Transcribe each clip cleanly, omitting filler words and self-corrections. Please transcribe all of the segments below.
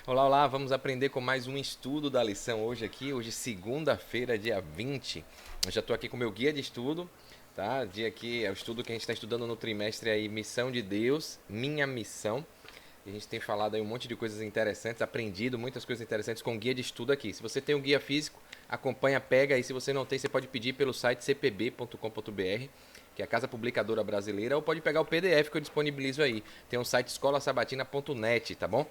Olá, olá, vamos aprender com mais um estudo da lição hoje aqui, hoje segunda-feira, dia 20. Eu já estou aqui com o meu guia de estudo, tá? Dia aqui é o estudo que a gente está estudando no trimestre aí, Missão de Deus, Minha Missão. E a gente tem falado aí um monte de coisas interessantes, aprendido muitas coisas interessantes com o guia de estudo aqui. Se você tem um guia físico, acompanha, pega aí. Se você não tem, você pode pedir pelo site cpb.com.br, que é a Casa Publicadora Brasileira, ou pode pegar o PDF que eu disponibilizo aí. Tem um site escolasabatina.net, tá bom?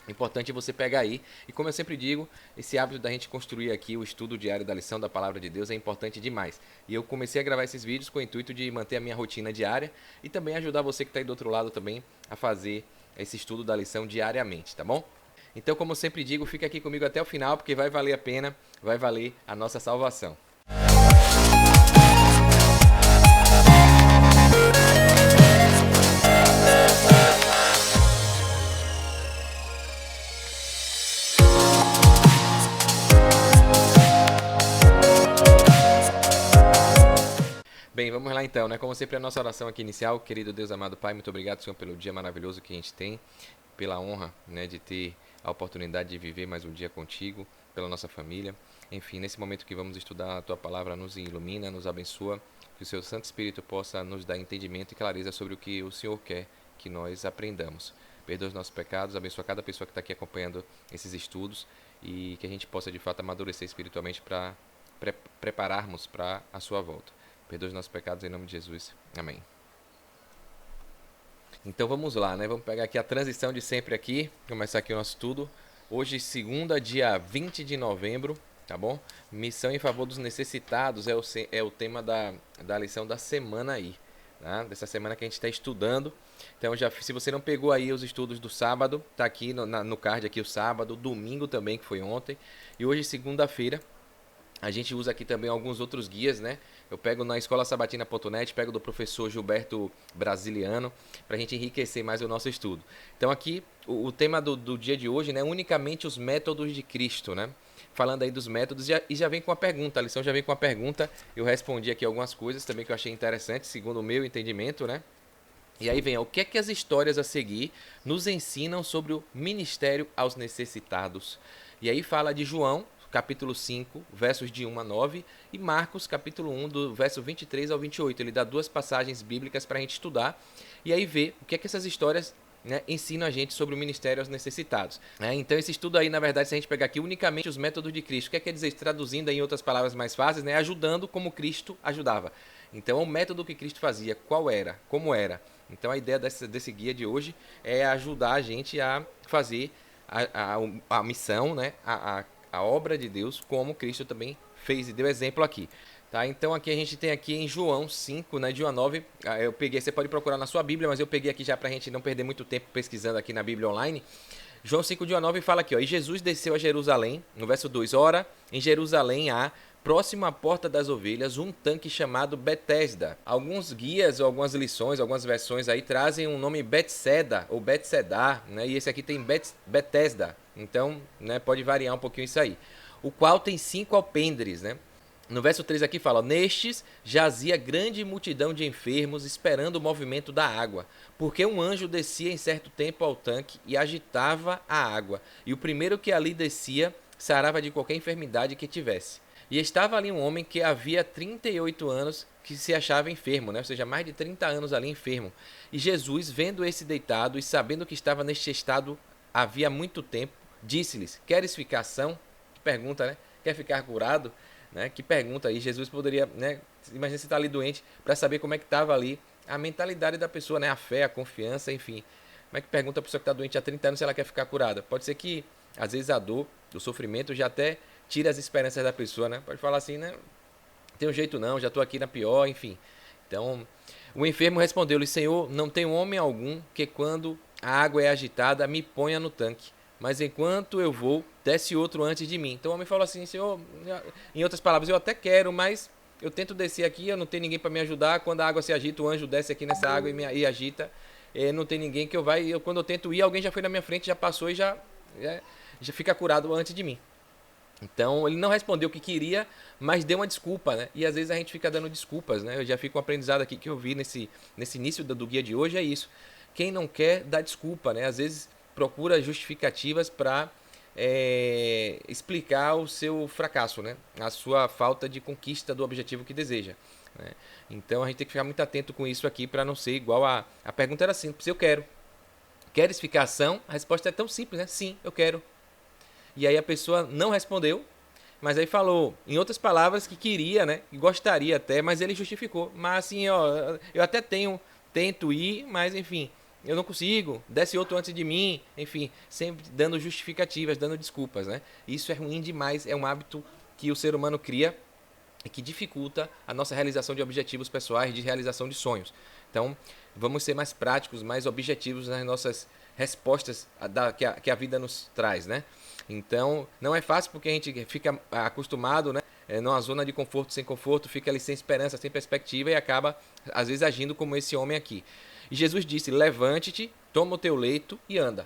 Importante você pegar aí. E como eu sempre digo, esse hábito da gente construir aqui o estudo diário da lição da Palavra de Deus é importante demais. E eu comecei a gravar esses vídeos com o intuito de manter a minha rotina diária e também ajudar você que está aí do outro lado também a fazer esse estudo da lição diariamente, tá bom? Então, como eu sempre digo, fica aqui comigo até o final porque vai valer a pena, vai valer a nossa salvação. Bem, vamos lá então, né? Como sempre, a nossa oração aqui inicial. Querido Deus amado Pai, muito obrigado, Senhor, pelo dia maravilhoso que a gente tem, pela honra, né, de ter a oportunidade de viver mais um dia contigo, pela nossa família. Enfim, nesse momento que vamos estudar a Tua Palavra, nos ilumina, nos abençoa, que o Seu Santo Espírito possa nos dar entendimento e clareza sobre o que o Senhor quer que nós aprendamos. Perdoa os nossos pecados, abençoa cada pessoa que está aqui acompanhando esses estudos e que a gente possa, de fato, amadurecer espiritualmente para prepararmos para a Sua volta. Perdoa os nossos pecados em nome de Jesus. Amém. Então vamos lá, né? Vamos pegar aqui a transição de sempre aqui. Começar aqui o nosso estudo. Hoje, segunda, dia 20 de novembro, tá bom? Missão em favor dos necessitados é o tema da lição da semana aí, tá? Dessa semana que a gente está estudando. Então, se você não pegou aí os estudos do sábado, tá aqui no card aqui o sábado, domingo também, que foi ontem. E hoje, segunda-feira, a gente usa aqui também alguns outros guias, né? Eu pego na escolasabatina.net, pego do professor Gilberto Brasiliano, para a gente enriquecer mais o nosso estudo. Então aqui, o tema do dia de hoje, né? Unicamente os métodos de Cristo, né? Falando aí dos métodos, e já vem com a pergunta, a lição já vem com a pergunta. Eu respondi aqui algumas coisas também que eu achei interessante, segundo o meu entendimento, né? E aí vem, o que é que as histórias a seguir nos ensinam sobre o ministério aos necessitados? E aí fala de João, capítulo 5, versos de 1 a 9, e Marcos, capítulo 1, do verso 23 ao 28. Ele dá duas passagens bíblicas para a gente estudar e aí ver o que é que essas histórias, né, ensinam a gente sobre o ministério aos necessitados. Então esse estudo aí, na verdade, se a gente pegar aqui unicamente os métodos de Cristo, o que é que quer dizer, traduzindo em outras palavras mais fáceis, né, ajudando como Cristo ajudava. Então o método que Cristo fazia, qual era, como era. Então a ideia desse guia de hoje é ajudar a gente a fazer a missão, né, a obra de Deus, como Cristo também fez e deu exemplo aqui. Tá? Então aqui a gente tem aqui em João 5, né, de 1 a 9, eu peguei, você pode procurar na sua Bíblia, mas eu peguei aqui já para a gente não perder muito tempo pesquisando aqui na Bíblia online. João 5, de 1 a 9 fala aqui, ó, e Jesus desceu a Jerusalém, no verso 2, ora, em Jerusalém há, próximo à porta das ovelhas, um tanque chamado Betesda. Alguns guias, ou algumas lições, algumas versões aí trazem um nome Betseda, ou Betsedá, né, e esse aqui tem Betesda, então, né, pode variar um pouquinho isso aí. O qual tem 5 alpendres, né? No verso 3 aqui fala, nestes jazia grande multidão de enfermos esperando o movimento da água, porque um anjo descia em certo tempo ao tanque e agitava a água, e o primeiro que ali descia sarava de qualquer enfermidade que tivesse. E estava ali um homem que havia 38 anos que se achava enfermo, né? Ou seja, mais de 30 anos ali enfermo. E Jesus, vendo esse deitado e sabendo que estava neste estado havia muito tempo, disse-lhes, queres ficar são? Que pergunta, né? Quer ficar curado? Né? Que pergunta aí, Jesus poderia, né? Imagina se está ali doente, para saber como é que estava ali a mentalidade da pessoa, né? A fé, a confiança, enfim. Como é que pergunta a pessoa que está doente há 30 anos se ela quer ficar curada? Pode ser que, às vezes, a dor, o sofrimento já até tira as esperanças da pessoa, né? Pode falar assim, né? Não tem um jeito não, já estou aqui na pior, enfim. Então, o enfermo respondeu-lhe, Senhor, não tem homem algum que quando a água é agitada me ponha no tanque. Mas enquanto eu vou, desce outro antes de mim. Então o homem falou assim, Senhor, em outras palavras, eu até quero, mas eu tento descer aqui, eu não tenho ninguém para me ajudar. Quando a água se agita, o anjo desce aqui nessa água e agita. Não tem ninguém que eu vai. Quando eu tento ir, alguém já foi na minha frente, já passou e já fica curado antes de mim. Então ele não respondeu o que queria, mas deu uma desculpa, né? E às vezes a gente fica dando desculpas, né? Eu já fico um aprendizado aqui que eu vi nesse início do guia de hoje, é isso. Quem não quer, dá desculpa, né? Às vezes procura justificativas para explicar o seu fracasso, né? A sua falta de conquista do objetivo que deseja, né? Então a gente tem que ficar muito atento com isso aqui para não ser igual a pergunta era simples, eu quero. Queres ficar ação? A resposta é tão simples, né? Sim, eu quero. E aí a pessoa não respondeu, mas aí falou, em outras palavras, que queria, né? Que gostaria até, mas ele justificou. Mas assim, ó, eu até tento ir, mas enfim, eu não consigo. Desce outro antes de mim, enfim, sempre dando justificativas, dando desculpas, né? Isso é ruim demais, é um hábito que o ser humano cria e que dificulta a nossa realização de objetivos pessoais, de realização de sonhos. Então, vamos ser mais práticos, mais objetivos nas nossas respostas que a vida nos traz, né? Então, não é fácil porque a gente fica acostumado, né? Numa zona de conforto sem conforto, fica ali sem esperança, sem perspectiva e acaba, às vezes, agindo como esse homem aqui. E Jesus disse, levante-te, toma o teu leito e anda.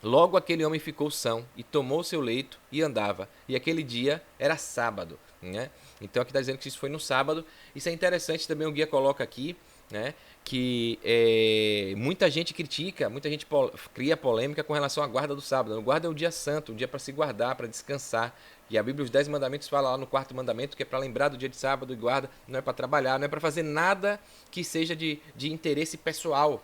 Logo aquele homem ficou são e tomou seu leito e andava. E aquele dia era sábado, né? Então aqui está dizendo que isso foi no sábado. Isso é interessante também, o guia coloca aqui, né? Que muita gente critica, muita gente cria polêmica com relação à guarda do sábado. O guarda é um dia santo, um dia para se guardar, para descansar. E a Bíblia, os 10 mandamentos, fala lá no 4º mandamento que é para lembrar do dia de sábado e guarda, não é para trabalhar, não é para fazer nada que seja de interesse pessoal,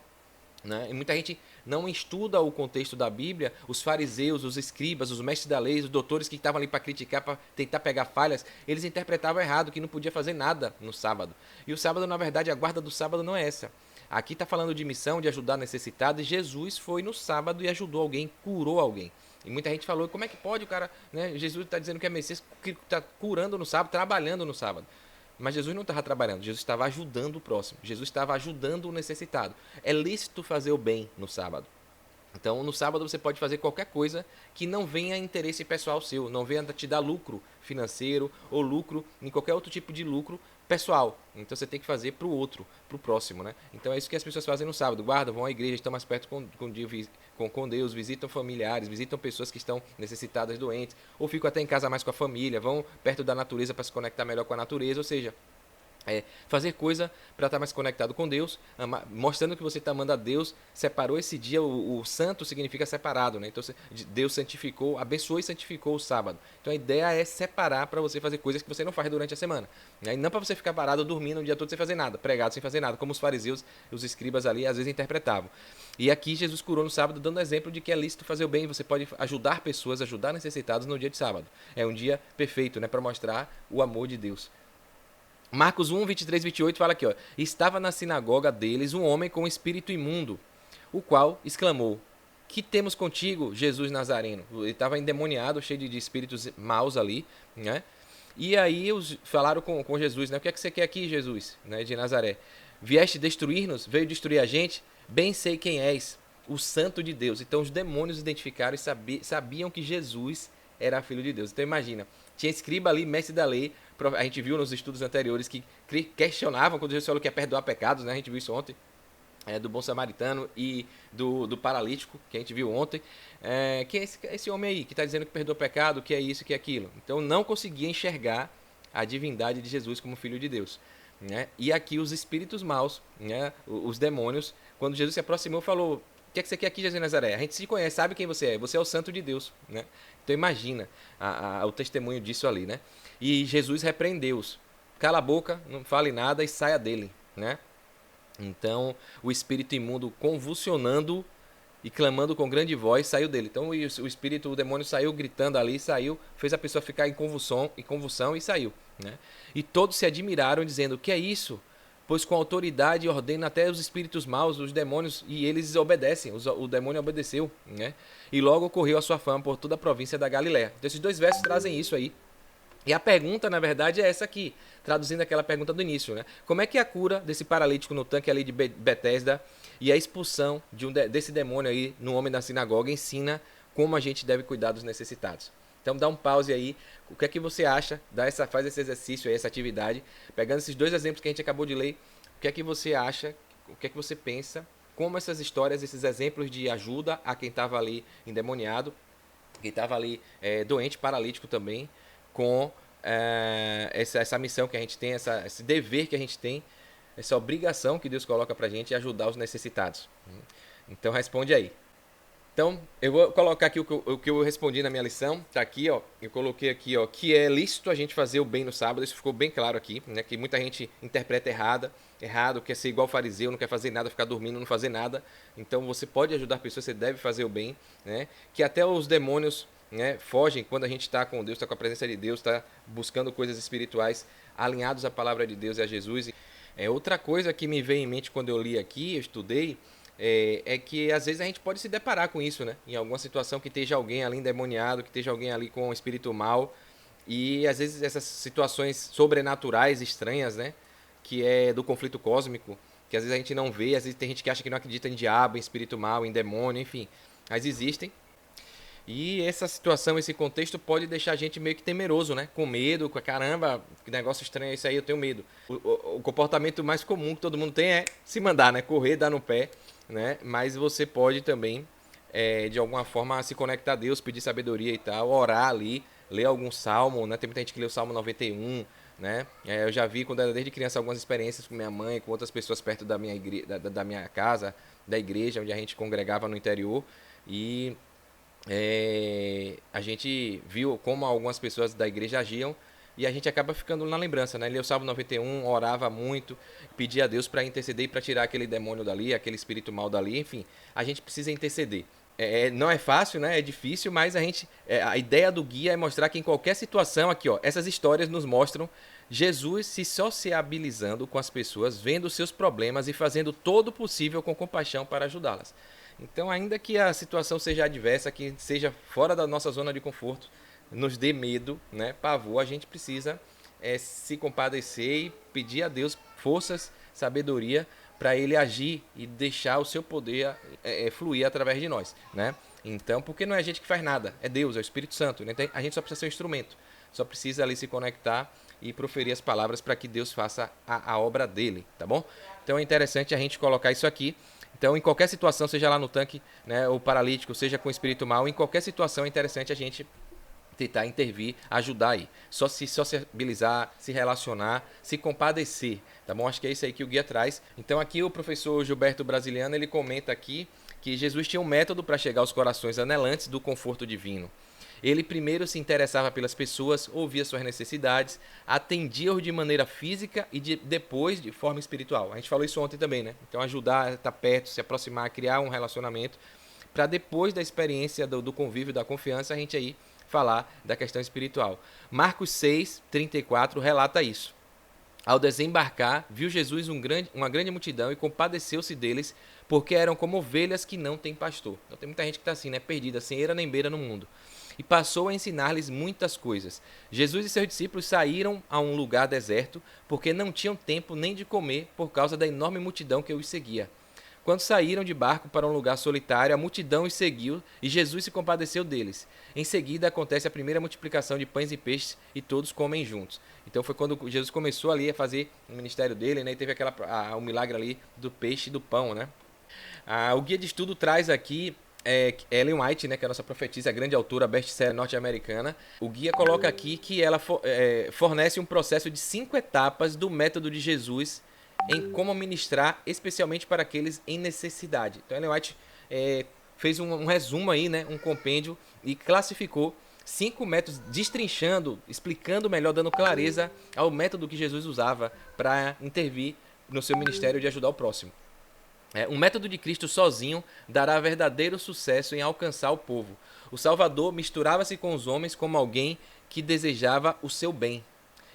né? E muita gente não estuda o contexto da Bíblia. Os fariseus, os escribas, os mestres da lei, os doutores que estavam ali para criticar, para tentar pegar falhas, eles interpretavam errado, que não podia fazer nada no sábado. E o sábado, na verdade, a guarda do sábado não é essa. Aqui está falando de missão, de ajudar necessitado, e Jesus foi no sábado e ajudou alguém, curou alguém. E muita gente falou, como é que pode o cara, né? Jesus está dizendo que é Messias, que está curando no sábado, trabalhando no sábado. Mas Jesus não estava trabalhando, Jesus estava ajudando o próximo, Jesus estava ajudando o necessitado. É lícito fazer o bem no sábado. Então, no sábado você pode fazer qualquer coisa que não venha interesse pessoal seu, não venha te dar lucro financeiro ou lucro em qualquer outro tipo de lucro pessoal. Então você tem que fazer para o outro, para o próximo, né? Então é isso que as pessoas fazem no sábado. Guardam, vão à igreja, estão mais perto com Deus, visitam familiares, visitam pessoas que estão necessitadas, doentes, ou ficam até em casa mais com a família, vão perto da natureza para se conectar melhor com a natureza, ou seja, fazer coisa para estar mais conectado com Deus, mostrando que você está amando a Deus, separou esse dia, o santo significa separado, né? Então Deus santificou, abençoou e santificou o sábado. Então a ideia é separar para você fazer coisas que você não faz durante a semana, né? E não para você ficar parado dormindo o dia todo sem fazer nada, pregado sem fazer nada, como os fariseus, os escribas ali às vezes interpretavam. E aqui Jesus curou no sábado, dando exemplo de que é lícito fazer o bem, você pode ajudar pessoas, ajudar necessitados no dia de sábado. É um dia perfeito, né, para mostrar o amor de Deus. Marcos 1, 23, 28 fala aqui, ó. Estava na sinagoga deles um homem com um espírito imundo, o qual exclamou, que temos contigo, Jesus Nazareno? Ele estava endemoniado, cheio de espíritos maus ali, né? E aí falaram com Jesus, né? O que é que você quer aqui, Jesus, né, de Nazaré? Vieste destruir-nos? Veio destruir a gente? Bem sei quem és, o Santo de Deus. Então os demônios identificaram e sabiam que Jesus era filho de Deus. Então imagina, tinha escriba ali, mestre da lei, a gente viu nos estudos anteriores que questionavam quando Jesus falou que ia perdoar pecados, né? A gente viu isso ontem, do bom samaritano e do paralítico, que a gente viu ontem, que é esse homem aí, que está dizendo que perdoa pecado, que é isso, que é aquilo. Então não conseguia enxergar a divindade de Jesus como filho de Deus, né? E aqui os espíritos maus, né? Os demônios, quando Jesus se aproximou, falou, o que é que você quer aqui, Jesus de Nazaré? A gente se conhece, sabe quem você é o santo de Deus, né? Então imagina o testemunho disso ali, né? E Jesus repreendeu-os. Cala a boca, não fale nada e saia dele, né? Então o espírito imundo, convulsionando e clamando com grande voz, saiu dele. Então o demônio saiu gritando ali, saiu, fez a pessoa ficar em convulsão e saiu, né? E todos se admiraram, dizendo, o que é isso? Pois com autoridade ordena até os espíritos maus, os demônios, e eles obedecem. O demônio obedeceu, né? E logo correu a sua fama por toda a província da Galiléia. Então esses dois versos trazem isso aí. E a pergunta, na verdade, é essa aqui, traduzindo aquela pergunta do início, né? Como é que a cura desse paralítico no tanque ali de Betesda e a expulsão desse demônio aí no homem da sinagoga ensina como a gente deve cuidar dos necessitados? Então dá um pause aí, o que é que você acha, faz esse exercício aí, essa atividade, pegando esses dois exemplos que a gente acabou de ler, o que é que você acha, o que é que você pensa, como essas histórias, esses exemplos de ajuda a quem estava ali endemoniado, quem estava ali doente, paralítico também, com essa missão que a gente tem, esse dever que a gente tem, essa obrigação que Deus coloca pra gente de ajudar os necessitados. Então responde aí. Então, eu vou colocar aqui o que eu respondi na minha lição. Tá aqui, ó. Eu coloquei aqui, ó, que é lícito a gente fazer o bem no sábado. Isso ficou bem claro aqui, né? Que muita gente interpreta errado, quer ser igual fariseu, não quer fazer nada, ficar dormindo, não fazer nada. Então, você pode ajudar pessoas, você deve fazer o bem, né? Que até os demônios, né, fogem quando a gente está com Deus, está com a presença de Deus, está buscando coisas espirituais, alinhados à palavra de Deus e a Jesus. Outra coisa que me veio em mente quando eu li aqui, eu estudei, é que às vezes a gente pode se deparar com isso, né? Em alguma situação que esteja alguém ali endemoniado, que esteja alguém ali com um espírito mal. E às vezes essas situações sobrenaturais, estranhas, né? Que é do conflito cósmico, que às vezes a gente não vê, às vezes tem gente que acha que não acredita em diabo, em espírito mal, em demônio, enfim. Mas existem. E essa situação, esse contexto pode deixar a gente meio que temeroso, né? Com medo, com caramba, que negócio estranho é isso aí, eu tenho medo. O comportamento mais comum que todo mundo tem é se mandar, né? Correr, dar no pé, né? Mas você pode também, de alguma forma, se conectar a Deus, pedir sabedoria e tal, orar ali, ler algum salmo, né? Tem muita gente que lê o Salmo 91, né? Eu já vi, quando era desde criança, algumas experiências com minha mãe, com outras pessoas perto da minha, da minha casa, da igreja, onde a gente congregava no interior. E a gente viu como algumas pessoas da igreja agiam e a gente acaba ficando na lembrança, né? Ele o Salmo 91, orava muito, pedia a Deus para interceder e para tirar aquele demônio dali, aquele espírito mal dali, enfim, a gente precisa interceder. Não é fácil, né? É difícil, mas a ideia do guia é mostrar que em qualquer situação aqui, ó, essas histórias nos mostram Jesus se sociabilizando com as pessoas, vendo os seus problemas e fazendo todo o possível com compaixão para ajudá-las. Então, ainda que a situação seja adversa, que seja fora da nossa zona de conforto, nos dê medo, né, pavor, a gente precisa se compadecer e pedir a Deus forças, sabedoria para Ele agir e deixar o seu poder fluir através de nós, né? Então, porque não é a gente que faz nada, é Deus, é o Espírito Santo. Né? A gente só precisa ser um instrumento, só precisa ali se conectar e proferir as palavras para que Deus faça a obra dele, tá bom? Então é interessante a gente colocar isso aqui. Então, em qualquer situação, seja lá no tanque, né, ou paralítico, seja com espírito mal, em qualquer situação é interessante a gente tentar intervir, ajudar aí. Só se sociabilizar, se relacionar, se compadecer, tá bom? Acho que é isso aí que o guia traz. Então, aqui o professor Gilberto Brasiliano, ele comenta aqui que Jesus tinha um método para chegar aos corações anelantes do conforto divino. Ele primeiro se interessava pelas pessoas, ouvia suas necessidades, atendia-os de maneira física e depois de forma espiritual. A gente falou isso ontem também, né? Então ajudar, estar perto, se aproximar, criar um relacionamento, para depois da experiência do convívio, da confiança, a gente aí falar da questão espiritual. Marcos 6:34 relata isso. Ao desembarcar, viu Jesus uma grande multidão e compadeceu-se deles, porque eram como ovelhas que não têm pastor. Então tem muita gente que está assim, né, perdida, sem eira nem beira no mundo. E passou a ensinar-lhes muitas coisas. Jesus e seus discípulos saíram a um lugar deserto, porque não tinham tempo nem de comer, por causa da enorme multidão que os seguia. Quando saíram de barco para um lugar solitário, a multidão os seguiu e Jesus se compadeceu deles. Em seguida acontece a primeira multiplicação de pães e peixes e todos comem juntos. Então foi quando Jesus começou ali a fazer o ministério dele, né? E teve o milagre ali do peixe e do pão, né? O guia de estudo traz aqui Ellen White, né, que é a nossa profetisa, a grande autora, best-seller norte-americana. O guia coloca aqui que ela fornece um processo de 5 etapas do método de Jesus em como ministrar, especialmente para aqueles em necessidade. Então, Ellen White fez um resumo aí, né, um compêndio, e classificou 5 métodos, destrinchando, explicando melhor, dando clareza ao método que Jesus usava para intervir no seu ministério de ajudar o próximo. Um método de Cristo sozinho dará verdadeiro sucesso em alcançar o povo. O Salvador misturava-se com os homens como alguém que desejava o seu bem.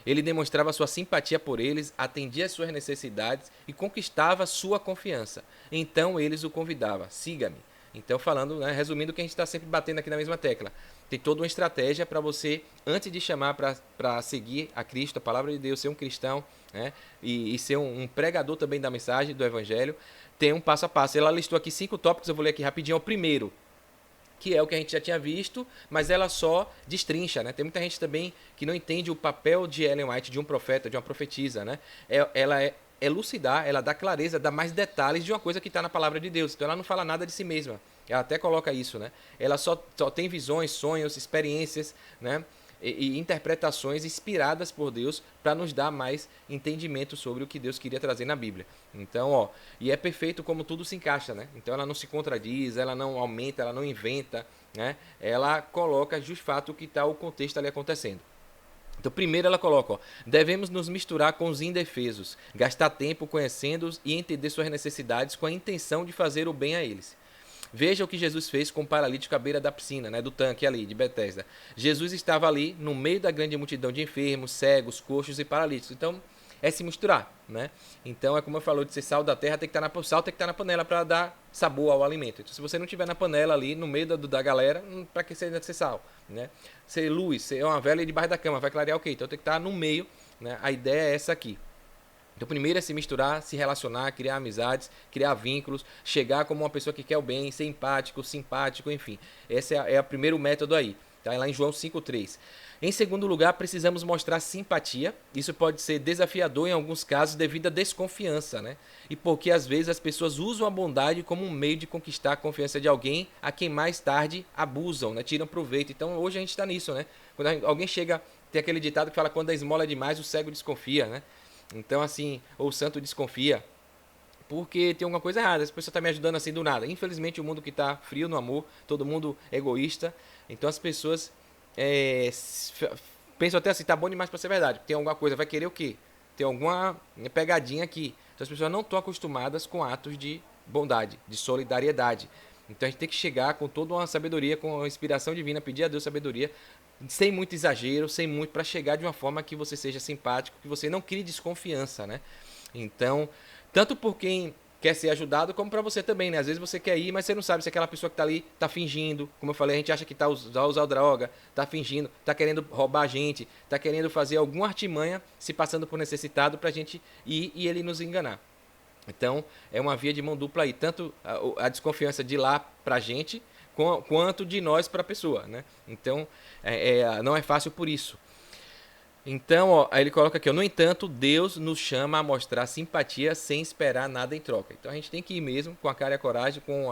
Ele demonstrava sua simpatia por eles, atendia às suas necessidades e conquistava sua confiança. Então eles o convidavam: siga-me. Então, falando, né, resumindo o que a gente está sempre batendo aqui na mesma tecla. Tem toda uma estratégia para você, antes de chamar para seguir a Cristo, a palavra de Deus, ser um cristão, né, e ser um pregador também da mensagem, do Evangelho, tem um passo a passo. Ela listou aqui 5 tópicos, eu vou ler aqui rapidinho. O primeiro, que é o que a gente já tinha visto, mas ela só destrincha, né? Tem muita gente também que não entende o papel de Ellen White, de um profeta, de uma profetisa, né? Ela elucidar, ela dá clareza, dá mais detalhes de uma coisa que está na palavra de Deus. Então ela não fala nada de si mesma. Ela até coloca isso, né? Ela só tem visões, sonhos, experiências, né? e interpretações inspiradas por Deus para nos dar mais entendimento sobre o que Deus queria trazer na Bíblia. Então, ó, e é perfeito como tudo se encaixa, né? Então ela não se contradiz, ela não aumenta, ela não inventa, né? Ela coloca de fato o que está o contexto ali acontecendo. Então, primeiro ela coloca, ó, devemos nos misturar com os indefesos, gastar tempo conhecendo-os e entender suas necessidades com a intenção de fazer o bem a eles. Veja o que Jesus fez com o paralítico à beira da piscina, né, do tanque ali, de Betesda. Jesus estava ali no meio da grande multidão de enfermos, cegos, coxos e paralíticos. Então, é se misturar, né? Então, é como eu falou, de ser sal da terra, tem que estar na, sal tem que estar na panela para dar sabor ao alimento. Então, se você não tiver na panela ali, no meio da galera, para que você ser sal, né? Ser luz, ser uma vela debaixo da cama, vai clarear o quê? Então, tem que estar no meio, né? A ideia é essa aqui. Então, primeiro é se misturar, se relacionar, criar amizades, criar vínculos, chegar como uma pessoa que quer o bem, ser empático, simpático, enfim. Esse é o primeiro método aí. Tá? Lá em João 5,3. Em segundo lugar, precisamos mostrar simpatia. Isso pode ser desafiador em alguns casos devido à desconfiança, né? E porque às vezes as pessoas usam a bondade como um meio de conquistar a confiança de alguém a quem mais tarde abusam, né? Tiram proveito. Então hoje a gente está nisso, né? Quando alguém chega, tem aquele ditado que fala: quando a esmola é demais, o cego desconfia, né? Então, assim, ou o santo desconfia, porque tem alguma coisa errada. Essa pessoa está me ajudando assim do nada. Infelizmente, o mundo que está frio no amor, todo mundo egoísta. Então, as pessoas pensam até assim: tá bom demais para ser verdade. Tem alguma coisa, vai querer o quê? Tem alguma pegadinha aqui. Então, as pessoas não estão acostumadas com atos de bondade, de solidariedade. Então, a gente tem que chegar com toda uma sabedoria, com a inspiração divina, pedir a Deus sabedoria, sem muito exagero, sem muito, para chegar de uma forma que você seja simpático, que você não crie desconfiança, né? Então, tanto por quem quer ser ajudado, como para você também, né? Às vezes você quer ir, mas você não sabe se aquela pessoa que está ali está fingindo. Como eu falei, a gente acha que está usando droga, está fingindo, está querendo roubar a gente, está querendo fazer alguma artimanha, se passando por necessitado para a gente ir e ele nos enganar. Então, é uma via de mão dupla aí, tanto a desconfiança de lá para a gente, quanto de nós para a pessoa, né? Então, não é fácil por isso. Então, ó, aí ele coloca aqui, ó, no entanto, Deus nos chama a mostrar simpatia sem esperar nada em troca. Então, a gente tem que ir mesmo com a cara e a coragem, com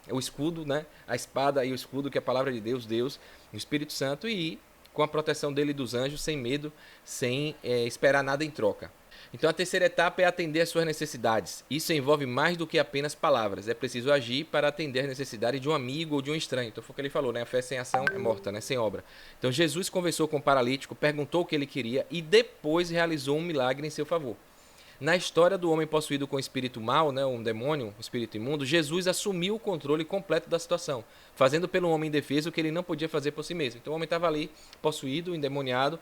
o escudo, né? A espada e o escudo, que é a palavra de Deus, o Espírito Santo, e ir com a proteção dele e dos anjos, sem medo, sem esperar nada em troca. Então a terceira etapa é atender às suas necessidades. Isso envolve mais do que apenas palavras. É preciso agir para atender as necessidades de um amigo ou de um estranho. Então foi o que ele falou, né? A fé sem ação é morta, né? Sem obra. Então Jesus conversou com o paralítico, perguntou o que ele queria e depois realizou um milagre em seu favor. Na história do homem possuído com espírito mau, né, um demônio, um espírito imundo, Jesus assumiu o controle completo da situação, fazendo pelo homem indefeso o que ele não podia fazer por si mesmo. Então o homem estava ali, possuído, endemoniado,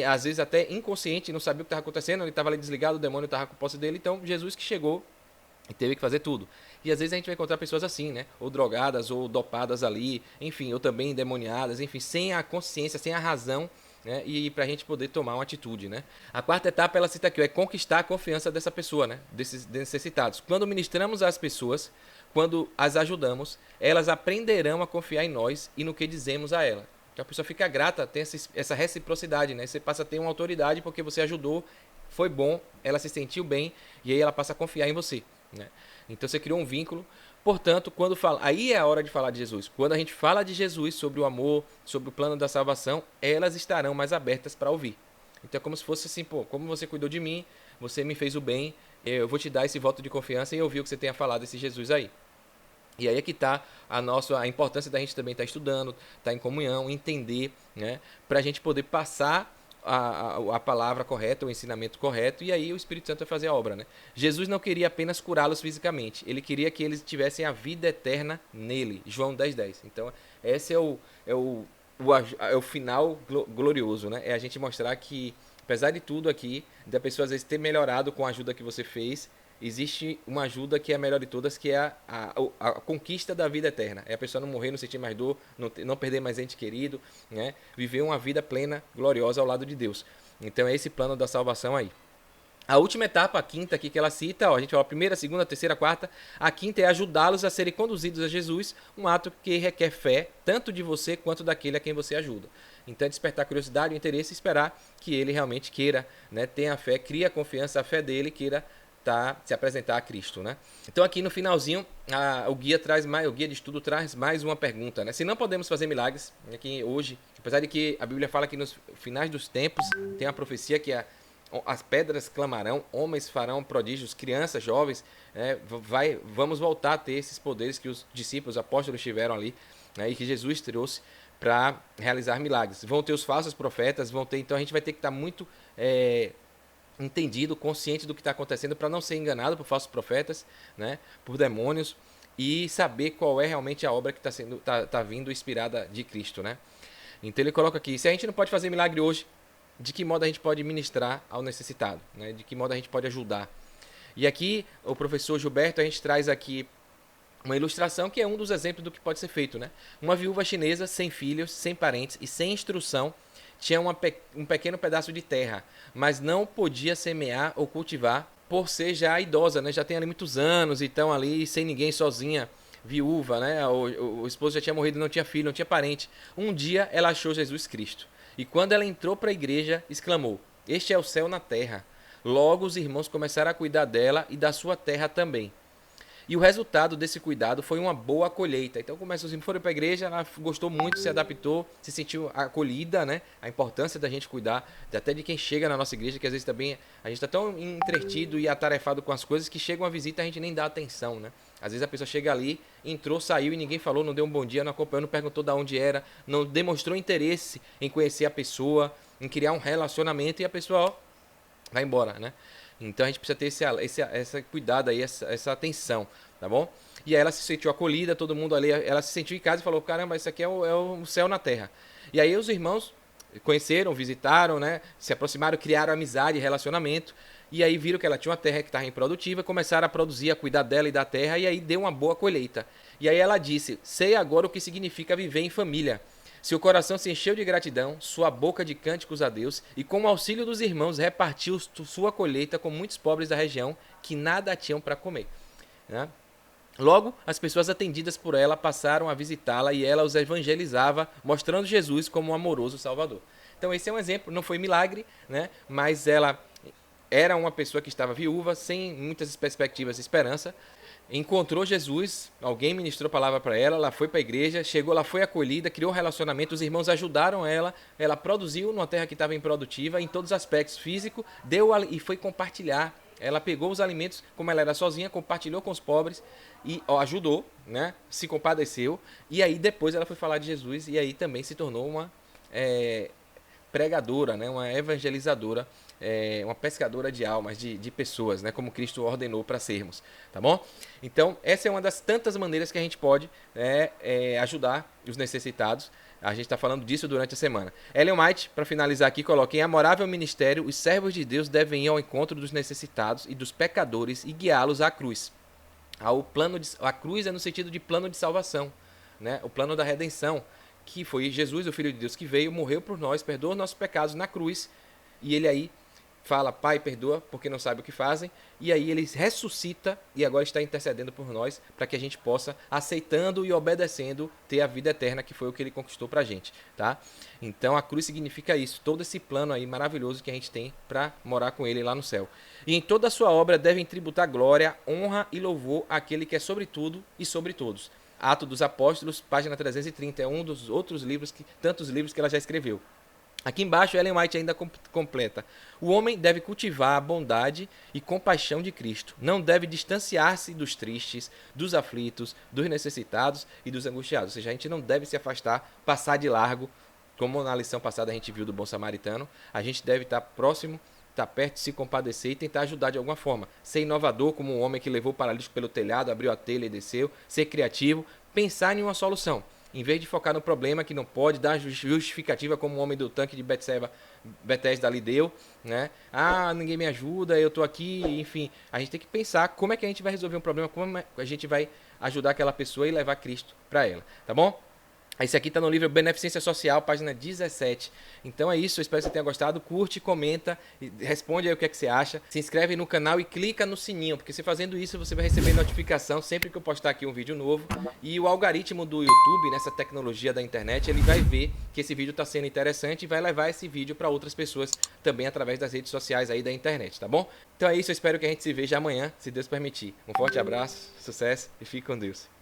às vezes até inconsciente, não sabia o que estava acontecendo, ele estava ali desligado, o demônio estava com posse dele, então Jesus que chegou e teve que fazer tudo. E às vezes a gente vai encontrar pessoas assim, né? Ou drogadas, ou dopadas ali, enfim, ou também endemoniadas, enfim, sem a consciência, sem a razão, né? E para a gente poder tomar uma atitude, né? A quarta etapa, ela cita aqui, é conquistar a confiança dessa pessoa, né? Desses necessitados. Quando ministramos às pessoas, quando as ajudamos, elas aprenderão a confiar em nós e no que dizemos a ela. Então a pessoa fica grata, tem essa reciprocidade, né? Você passa a ter uma autoridade porque você ajudou, foi bom, ela se sentiu bem e aí ela passa a confiar em você, né? Então você criou um vínculo. Portanto, quando fala, aí é a hora de falar de Jesus. Quando a gente fala de Jesus, sobre o amor, sobre o plano da salvação, elas estarão mais abertas para ouvir. Então é como se fosse assim, pô, como você cuidou de mim, você me fez o bem, eu vou te dar esse voto de confiança e ouvir o que você tenha falado desse Jesus aí. E aí é que está a importância da gente também estar estudando, estar em comunhão, entender, né? Para a gente poder passar a palavra correta, o ensinamento correto, e aí o Espírito Santo vai fazer a obra, né? Jesus não queria apenas curá-los fisicamente, ele queria que eles tivessem a vida eterna nele. João 10:10. Então, esse é o final glorioso, né? É a gente mostrar que, apesar de tudo aqui, da pessoa às vezes ter melhorado com a ajuda que você fez, existe uma ajuda que é a melhor de todas, que é a conquista da vida eterna. É a pessoa não morrer, não sentir mais dor, não perder mais ente querido, né? Viver uma vida plena, gloriosa ao lado de Deus. Então é esse plano da salvação aí. A última etapa, a quinta aqui que ela cita, ó, a gente fala a primeira, a segunda, a terceira, a quarta. A quinta é ajudá-los a serem conduzidos a Jesus, um ato que requer fé, tanto de você quanto daquele a quem você ajuda. Então é despertar curiosidade, o interesse e esperar que ele realmente queira, né, tenha fé, crie a confiança, a fé dele, queira se apresentar a Cristo, né? Então aqui no finalzinho, o guia de estudo traz mais uma pergunta, né? Se não podemos fazer milagres aqui hoje, apesar de que a Bíblia fala que nos finais dos tempos tem a profecia que as pedras clamarão, homens farão prodígios, crianças, jovens, vamos voltar a ter esses poderes que os discípulos, os apóstolos tiveram ali, né, e que Jesus trouxe para realizar milagres. Vão ter os falsos profetas, então a gente vai ter que estar muito entendido, consciente do que está acontecendo para não ser enganado por falsos profetas, né, por demônios, e saber qual é realmente a obra que está vindo inspirada de Cristo, né? Então ele coloca aqui, se a gente não pode fazer milagre hoje, de que modo a gente pode ministrar ao necessitado, né? De que modo a gente pode ajudar. E aqui o professor Gilberto, a gente traz aqui uma ilustração que é um dos exemplos do que pode ser feito, né? Uma viúva chinesa sem filhos, sem parentes e sem instrução tinha um pequeno pedaço de terra, mas não podia semear ou cultivar por ser já idosa, né? Já tem ali muitos anos, então ali sem ninguém, sozinha, viúva, né? O esposo já tinha morrido, não tinha filho, não tinha parente. Um dia ela achou Jesus Cristo e quando ela entrou para a igreja, exclamou: "Este é o céu na terra." Logo os irmãos começaram a cuidar dela e da sua terra também. E o resultado desse cuidado foi uma boa colheita. Então, como os irmãos foram para a igreja, ela gostou muito, se adaptou, se sentiu acolhida, né? A importância da gente cuidar, até de quem chega na nossa igreja, que às vezes também a gente está tão entretido e atarefado com as coisas que chega uma visita e a gente nem dá atenção, né? Às vezes a pessoa chega ali, entrou, saiu e ninguém falou, não deu um bom dia, não acompanhou, não perguntou de onde era, não demonstrou interesse em conhecer a pessoa, em criar um relacionamento e a pessoa vai embora, né? Então a gente precisa ter esse cuidado aí, essa atenção, tá bom? E aí ela se sentiu acolhida, todo mundo ali, ela se sentiu em casa e falou: "Caramba, isso aqui é o céu na terra." E aí os irmãos conheceram, visitaram, né? Se aproximaram, criaram amizade, relacionamento. E aí viram que ela tinha uma terra que estava improdutiva, começaram a produzir, a cuidar dela e da terra, e aí deu uma boa colheita. E aí ela disse: "Sei agora o que significa viver em família." Seu coração se encheu de gratidão, sua boca de cânticos a Deus, e com o auxílio dos irmãos repartiu sua colheita com muitos pobres da região que nada tinham para comer, né? Logo, as pessoas atendidas por ela passaram a visitá-la e ela os evangelizava, mostrando Jesus como um amoroso Salvador. Então esse é um exemplo, não foi milagre, né? Mas ela era uma pessoa que estava viúva, sem muitas perspectivas de esperança, encontrou Jesus, alguém ministrou a palavra para ela, ela foi para a igreja, chegou, ela foi acolhida, criou um relacionamento, os irmãos ajudaram ela produziu numa terra que estava improdutiva, em todos os aspectos, físico, e foi compartilhar. Ela pegou os alimentos, como ela era sozinha, compartilhou com os pobres e ajudou, né? Se compadeceu, e aí depois ela foi falar de Jesus e aí também se tornou uma pregadora, né? Uma evangelizadora, uma pescadora de almas, de pessoas, né? Como Cristo ordenou para sermos, tá bom? Então, essa é uma das tantas maneiras que a gente pode ajudar os necessitados. A gente está falando disso durante a semana. Ellen White, para finalizar aqui, coloca: em amorável ministério, os servos de Deus devem ir ao encontro dos necessitados e dos pecadores e guiá-los à cruz. A cruz é no sentido de plano de salvação, né? O plano da redenção, que foi Jesus, o Filho de Deus, que veio, morreu por nós, perdoou nossos pecados na cruz, e ele aí fala: Pai, perdoa, porque não sabe o que fazem, e aí ele ressuscita e agora está intercedendo por nós, para que a gente possa, aceitando e obedecendo, ter a vida eterna, que foi o que ele conquistou pra gente, tá? Então a cruz significa isso, todo esse plano aí maravilhoso que a gente tem para morar com ele lá no céu. E em toda a sua obra devem tributar glória, honra e louvor àquele que é sobre tudo e sobre todos. Atos dos Apóstolos, página 330, é um dos outros livros, tantos livros que ela já escreveu. Aqui embaixo, Ellen White ainda completa: o homem deve cultivar a bondade e compaixão de Cristo. Não deve distanciar-se dos tristes, dos aflitos, dos necessitados e dos angustiados. Ou seja, a gente não deve se afastar, passar de largo, como na lição passada a gente viu do bom samaritano. A gente deve estar próximo, estar perto, se compadecer e tentar ajudar de alguma forma. Ser inovador, como um homem que levou o paralítico pelo telhado, abriu a telha e desceu. Ser criativo, pensar em uma solução. Em vez de focar no problema que não pode, dar justificativa, como o homem do tanque de Betesda ali deu, né? Ah, ninguém me ajuda, eu tô aqui, enfim. A gente tem que pensar como é que a gente vai resolver um problema, como a gente vai ajudar aquela pessoa e levar Cristo para ela, tá bom? Esse aqui tá no livro Beneficência Social, página 17. Então é isso, eu espero que você tenha gostado. Curte, comenta, responde aí o que é que você acha. Se inscreve no canal e clica no sininho, porque se fazendo isso você vai receber notificação sempre que eu postar aqui um vídeo novo. E o algoritmo do YouTube, nessa tecnologia da internet, ele vai ver que esse vídeo está sendo interessante e vai levar esse vídeo para outras pessoas também através das redes sociais aí da internet, tá bom? Então é isso, eu espero que a gente se veja amanhã, se Deus permitir. Um forte abraço, sucesso e fique com Deus.